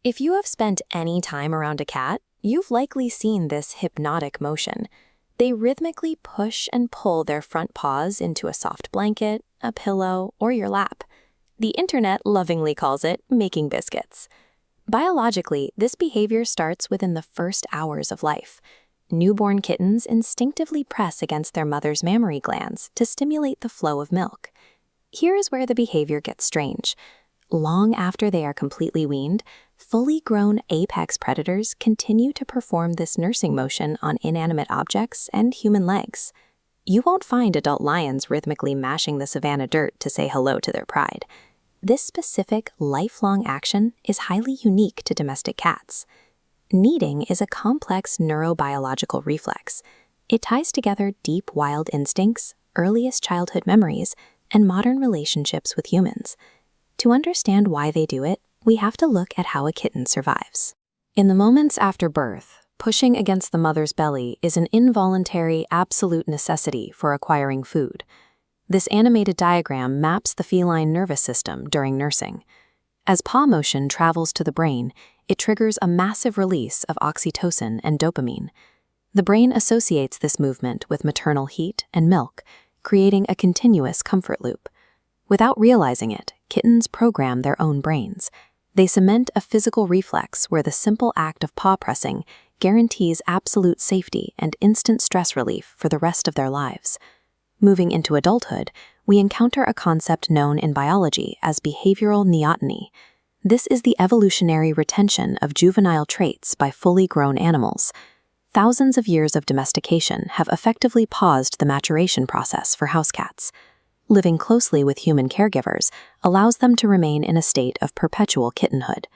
If you have spent any time around a cat, you've likely seen this hypnotic motion. They rhythmically push and pull their front paws into a soft blanket, a pillow, or your lap. The internet lovingly calls it making biscuits. Biologically, this behavior starts within the first hours of life. Newborn kittens instinctively press against their mother's mammary glands to stimulate the flow of milk. Here is where the behavior gets strange. Long after they are completely weaned, fully grown apex predators continue to perform this nursing motion on inanimate objects and human legs. You won't find adult lions rhythmically mashing the savanna dirt to say hello to their pride. This specific, lifelong action is highly unique to domestic cats. Kneading is a complex neurobiological reflex. It ties together deep wild instincts, earliest childhood memories, and modern relationships with humans. To understand why they do it, we have to look at how a kitten survives. In the moments after birth, pushing against the mother's belly is an involuntary, absolute necessity for acquiring food. This animated diagram maps the feline nervous system during nursing. As paw motion travels to the brain, it triggers a massive release of oxytocin and dopamine. The brain associates this movement with maternal heat and milk, creating a continuous comfort loop. Without realizing it, kittens program their own brains. They cement a physical reflex where the simple act of paw pressing guarantees absolute safety and instant stress relief for the rest of their lives. Moving into adulthood, we encounter a concept known in biology as behavioral neotony. This is the evolutionary retention of juvenile traits by fully grown animals. Thousands of years of domestication have effectively paused the maturation process for house cats. Living closely with human caregivers allows them to remain in a state of perpetual kittenhood.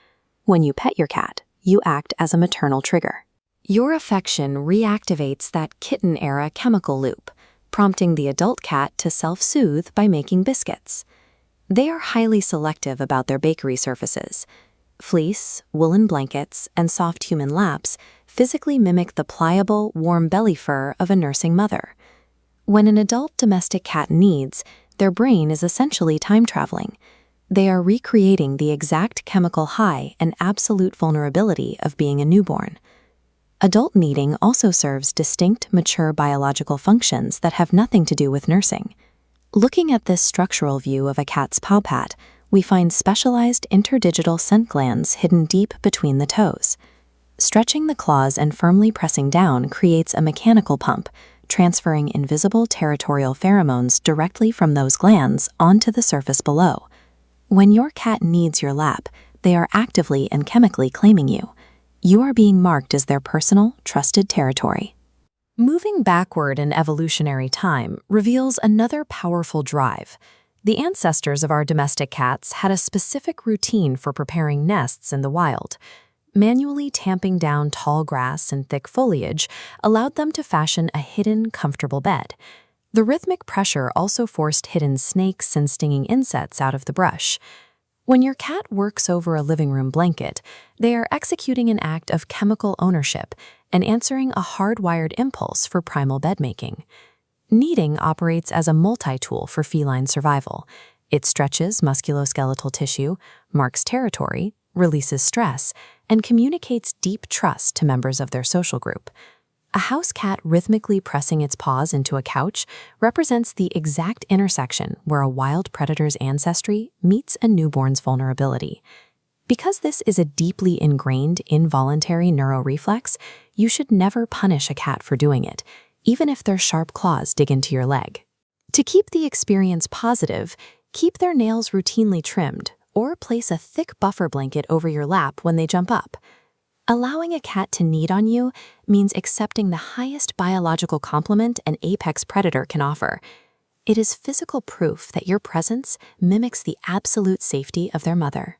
When you pet your cat, you act as a maternal trigger. Your affection reactivates that kitten-era chemical loop, prompting the adult cat to self-soothe by making biscuits. They are highly selective about their bakery surfaces. Fleece, woolen blankets, and soft human laps physically mimic the pliable, warm belly fur of a nursing mother. When an adult domestic cat kneads, their brain is essentially time-traveling. They are recreating the exact chemical high and absolute vulnerability of being a newborn. Adult kneading also serves distinct, mature biological functions that have nothing to do with nursing. Looking at this structural view of a cat's paw pat, we find specialized interdigital scent glands hidden deep between the toes. Stretching the claws and firmly pressing down creates a mechanical pump, transferring invisible territorial pheromones directly from those glands onto the surface below. When your cat kneads your lap, they are actively and chemically claiming you. You are being marked as their personal, trusted territory. Moving backward in evolutionary time reveals another powerful drive. The ancestors of our domestic cats had a specific routine for preparing nests in the wild. Manually tamping down tall grass and thick foliage allowed them to fashion a hidden, comfortable bed. The rhythmic pressure also forced hidden snakes and stinging insects out of the brush. When your cat works over a living room blanket, they are executing an act of chemical ownership and answering a hardwired impulse for primal bedmaking. Kneading operates as a multi-tool for feline survival. It stretches musculoskeletal tissue, marks territory, releases stress, and communicates deep trust to members of their social group. A house cat rhythmically pressing its paws into a couch represents the exact intersection where a wild predator's ancestry meets a newborn's vulnerability. Because this is a deeply ingrained, involuntary neuro-reflex, you should never punish a cat for doing it, even if their sharp claws dig into your leg. To keep the experience positive, keep their nails routinely trimmed, or place a thick buffer blanket over your lap when they jump up. Allowing a cat to knead on you means accepting the highest biological compliment an apex predator can offer. It is physical proof that your presence mimics the absolute safety of their mother.